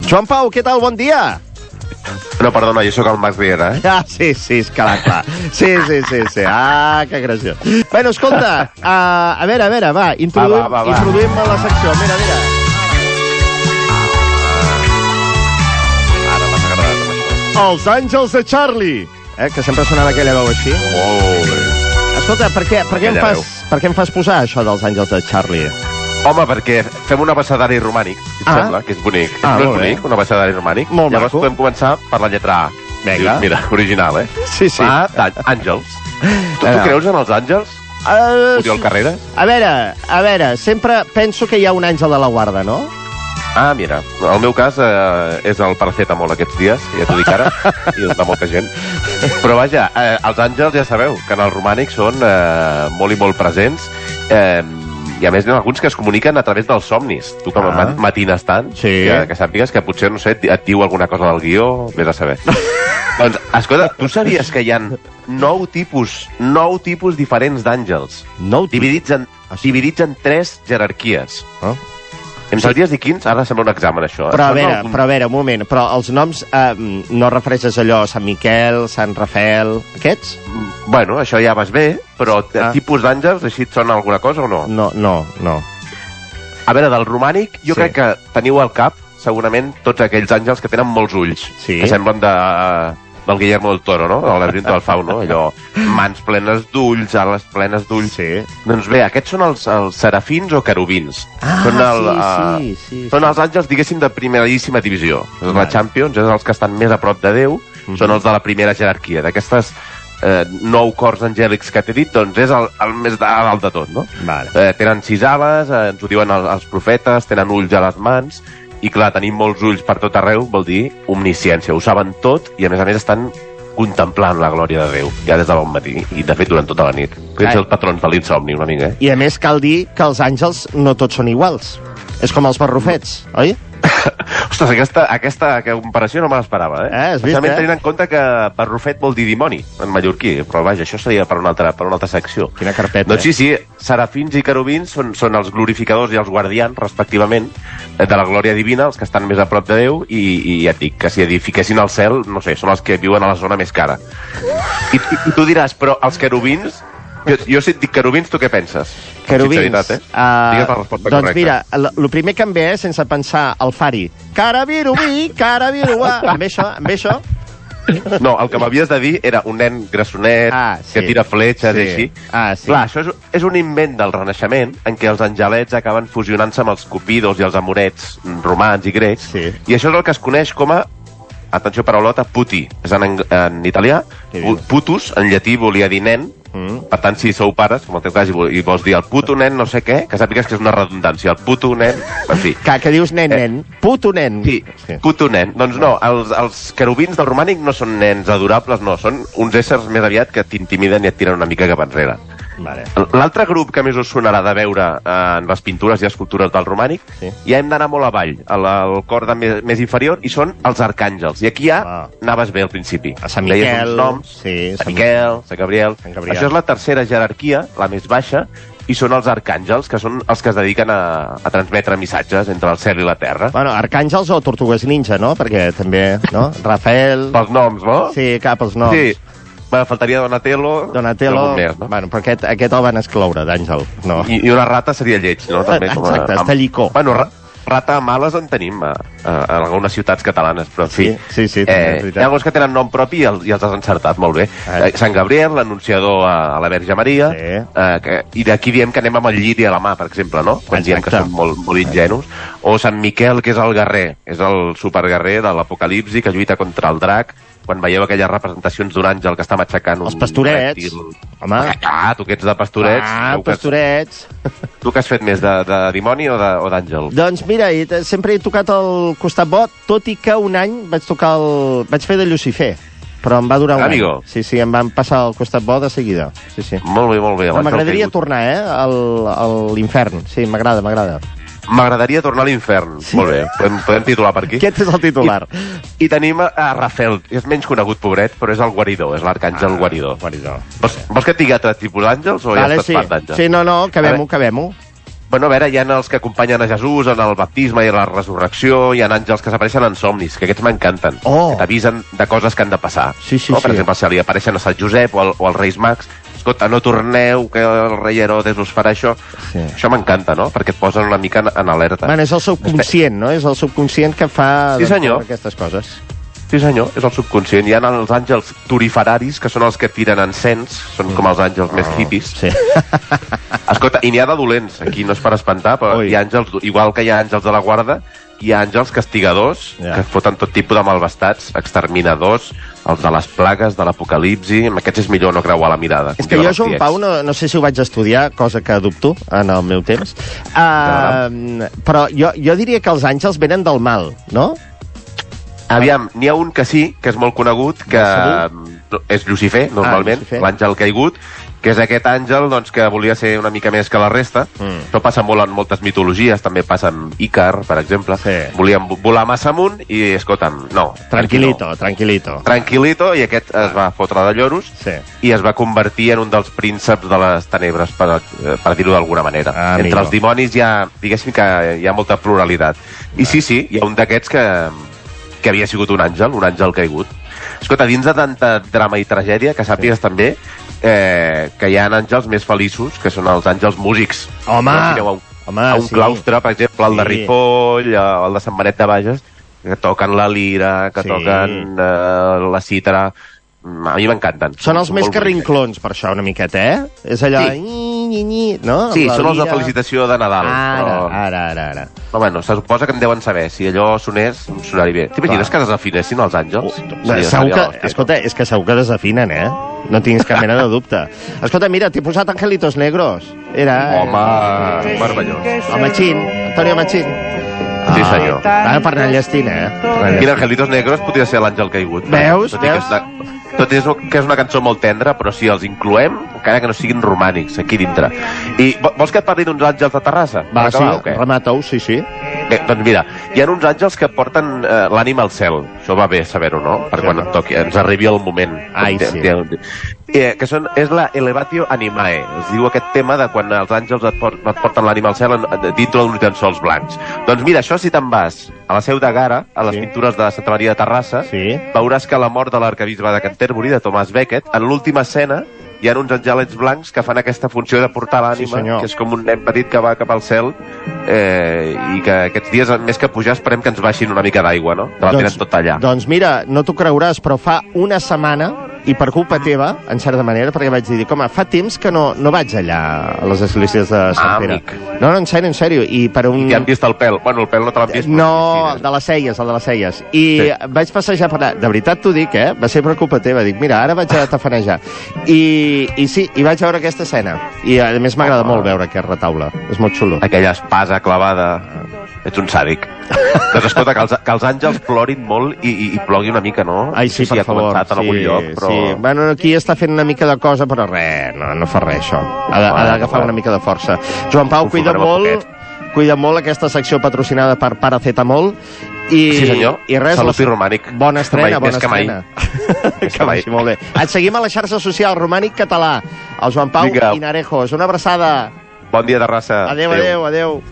Joan Pau, què tal? Bon dia. No, perdona, jo sóc el Max Riera, Ah, sí, és clar. Sí. Ah, que graciós. Bueno, escolta, a veure, va, introduïm la secció. Mira. Ara m'has agradat amb això. Els Àngels de Charlie. Que sempre sonava aquella veu així. Molt bé. Escolta, per què em fas posar això dels Àngels de Charlie? Home, perquè fem un abecedari romànic, si et sembla, que és bonic. No és bonic, un abecedari romànic? Molt Llavors maco. podem començar per la lletra A. Vinga. Mira, original, Sí. A, àngels. Tu creus en els àngels? Oriol Carreras? A veure, sempre penso que hi ha un àngel de la guarda, no? Ah, mira, el meu cas és el paracetamol aquests dies, ja t'ho dic ara, i el de molta gent. Però vaja, els àngels ja sabeu que en el romànic són molt i molt presents, i a més n'hi ha alguns que es comuniquen a través dels somnis. Tu que matines tant, que sàpigues que potser, no sé, et diu alguna cosa del guió, vés a saber. Doncs, escolta, tu sabies que hi ha 9 tipus diferents d'àngels, dividits en 3 jerarquies. Em sabries dir quins? Ara sembla un examen, això. Però a veure, un moment. Però els noms no refereixes allò Sant Miquel, Sant Rafael, aquests? Bueno, això ja vas bé, però tipus d'àngels, així et sona alguna cosa o no? No. A veure, del romànic, jo crec que teniu al cap, segurament, tots aquells àngels que tenen molts ulls, que semblen del Guillermo del Toro, no? Del laberinto del fauno, allò, mans plenes d'ulls, ales plenes d'ulls. Doncs bé, aquests són els serafins o querubins. Són els àngels, diguéssim, de primeríssima divisió. La Champions, és els que estan més a prop de Déu, són els de la primera jerarquia. D'aquestes 9 cors angèlics que t'he dit, doncs és el més dalt de tot, no? Tenen 6 ales, ens ho diuen els profetes, tenen ulls a les mans, i clar, tenir molts ulls per tot arreu vol dir omnisciència, ho saben tot i a més estan contemplant la glòria de Déu, ja des de bon matí i de fet durant tota la nit. Aquests els patrons de l'insomni una mica, I a més cal dir que els àngels no tots són iguals. És com els barrufets, oi? Ostres, aquesta comparació no me l'esperava, Especialment tenint en compte que barrufet vol dir dimoni en mallorquí, però vaja, això seria per una altra secció. Quina carpeta. Doncs sí, serafins i querubins són els glorificadors i els guardians, respectivament, de la glòria divina, els que estan més a prop de Déu, i ja et dic que si edifiquessin el cel, no sé, són els que viuen a la zona més cara. I tu diràs, però els querubins... Jo si et dic querubins, tu què penses? Querubins? Digues la resposta correcta. Doncs mira, el primer que em ve, sense pensar, el Fari. Caravirubi, caraviruà. Amb això? No, el que m'havies de dir era un nen grassonet, que tira fletxes i així. Clar, això és un invent del Renaixement en què els angelets acaben fusionant-se amb els cupidos i els amorets romans i grecs, i això és el que es coneix com a, atenció paraulota, puti. És en italià, putus, en llatí volia dir nen. Per tant, si sou pares, com el teu cas, i vols dir el puto nen no sé què, que sàpigues que és una redundància. El puto nen, en fi. Que dius nen, puto nen. Sí, puto nen. Doncs no, els querubins del romànic no són nens adorables, no. Són uns éssers més aviat que t'intimiden i et tiren una mica cap enrere. L'altre grup que més us sonarà de veure en les pintures i escultures del romànic, ja hem d'anar molt avall, al cor més inferior, i són els arcàngels. I aquí ja anaves bé al principi. Sant Miquel. Sant Miquel, Sant Gabriel. Això és la tercera jerarquia, la més baixa, i són els arcàngels, que són els que es dediquen a transmetre missatges entre el cel i la terra. Bueno, arcàngels o tortugues ninja, no? Perquè també, no? Rafael... Pels noms, no? Sí, cap els noms. Sí. Faltaria Donatello... Més, no? Bueno, però aquest el van excloure, d'Àngel. No. I una rata seria lleig, no? També, exacte, està llicó. Bueno, rata amb ales en tenim a algunes ciutats catalanes, però en fi. Sí, és veritat. Hi ha alguns que tenen nom propi i els has encertat molt bé. Sant Gabriel, l'anunciador a la Verge Maria, i d'aquí diem que anem amb el lliri a la mà, per exemple, no? Quan diem que som molt ingenus. O Sant Miquel, que és el guerrer, és el superguerrer de l'Apocalipsi que lluita contra el drac, quan veieu aquelles representacions d'un àngel que està matxacant els pastorets. Home. Tu que ets de pastorets. Pastorets. Tu que has fet més de dimoni o d'àngel? Doncs mira, sempre he tocat el costat bo, tot i que un any vaig fer de Lucifer, però em va durar un any. Sí, em van passar el costat bo de seguida. Sí. Molt bé. M'agradaria tornar, a l'infern. Sí, m'agrada. M'agradaria tornar a l'infern. Molt bé, podem titular per aquí. Aquest és el titular. I tenim a Rafael, és menys conegut, pobret, però és el guaridor, és l'arcàngel guaridor. Vols que et digui altre tipus d'àngels o ja estàs part d'àngels? Sí, no, acabem-ho. Bueno, a veure, hi ha els que acompanyen a Jesús en el baptisme i la resurrecció, hi ha àngels que s'apareixen en somnis, que aquests m'encanten, que t'avisen de coses que han de passar. Per exemple, si li apareixen a Sant Josep o als Reis Mags, escolta, no torneu, que el rei Herodes us farà això. Això m'encanta, no? Perquè et posen una mica en alerta. És el subconscient, no? És el subconscient que fa aquestes coses. Sí, senyor, és el subconscient. Hi ha els àngels turiferaris, que són els que tiren encens, són com els àngels més hippies. Escolta, i n'hi ha de dolents, aquí no és per espantar, però hi ha àngels, igual que hi ha àngels de la guarda, hi ha àngels castigadors, que foten tot tipus de malvestats, exterminadors, els de les plagues, de l'apocalipsi, amb aquests és millor no creuar la mirada. És que jo, Joan Pau, no sé si ho vaig estudiar, cosa que dubto en el meu temps, però jo diria que els àngels venen del mal, no? Aviam, n'hi ha un que sí, que és molt conegut, que és Llucifer, normalment, l'àngel caigut, que és aquest àngel que volia ser una mica més que la resta. Això passa molt en moltes mitologies, també passa amb Ícar, per exemple. Volien volar massa amunt i, escolta'm, no. Tranquilito, i aquest es va fotre de lloros i es va convertir en un dels prínceps de les tenebres, per dir-ho d'alguna manera. Entre els dimonis diguéssim que hi ha molta pluralitat. I sí, hi ha un d'aquests que havia sigut un àngel caigut. Escolta, dins de tanta drama i tragèdia, que sàpigues també que hi ha àngels més feliços, que són els àngels músics. Home, a un claustre, per exemple, el de Ripoll, el de Sant Benet de Bages, que toquen la lira, que toquen la cítara. A mi m'encanten. Són els més carrinclons, per això, una miqueta, És allò... no? Sí, són els de felicitació de Nadal. Ara. Però bueno, se suposa que en deuen saber. Si allò sonés, sonaria bé. T'imagines que desafinessin els àngels? Escolta, és que segur que desafinen, No tinguis cap mena de dubte. Escolta, mira, t'he posat Angelitos Negros. Home, meravellós. El Machín, Antonio Machín. Sí, senyor. Per anar enllestint, Mira, Angelitos Negros podria ser l'àngel caigut. Veus? Tot és que és una cançó molt tendra, però si els incloem, encara que no siguin romànics, aquí dintre. I vols que et parli d'uns àngels de Terrassa? Va, sí, remata-ho, sí. Bé, doncs mira, hi ha uns àngels que porten l'ànima al cel. Això va bé saber-ho, no? Per quan ens arribi el moment. Que és la Elevatio Animae. Es diu aquest tema de quan els àngels et porten l'ànima al cel dintre d'uns llençols blancs. Doncs mira, això si te'n vas a la Seu de Gara, a les pintures de Santa Maria de Terrassa, veuràs que a la mort de l'arquebisbe de Canterbury, de Thomas Becket, en l'última escena hi ha uns angelets blancs que fan aquesta funció de portar l'ànima, que és com un nen petit que va cap al cel, i que aquests dies, més que pujar, esperem que ens baixin una mica d'aigua, no? Que la tenen tot allà. Doncs mira, no t'ho creuràs, però fa una setmana, i per culpa teva, en certa manera, perquè vaig dir, home, fa temps que no vaig allà a les esglésies de Sant Pere. No, en sèrio. I t'han vist el pèl? Bueno, el pèl no te l'han vist. No, el de les celles. I vaig passejar per allà. De veritat t'ho dic, va ser per culpa teva. Dic, mira, ara vaig a tafanejar. I sí, i vaig veure aquesta escena. I a més m'agrada molt veure aquest retaule. És molt xulo. Aquella espasa clavada. Ets un sàdic. Doncs escolta, que els àngels plorin molt i plogui una mica, no? Ai, sí, per favor. Ha començat en algun lloc, però... Sí. Bueno, aquí està fent una mica de cosa, però res, no fa res, això. Ha d'agafar una mica de força. Joan Pau, cuida molt aquesta secció patrocinada per Paracetamol. Sí, senyor. I res, Salut i Romànic. Bona estrena. Més que mai. Molt bé. Et seguim a la xarxa social Romànic Català. El Joan Pau i Narejos. Una abraçada. Bon dia, Terrassa. Adéu.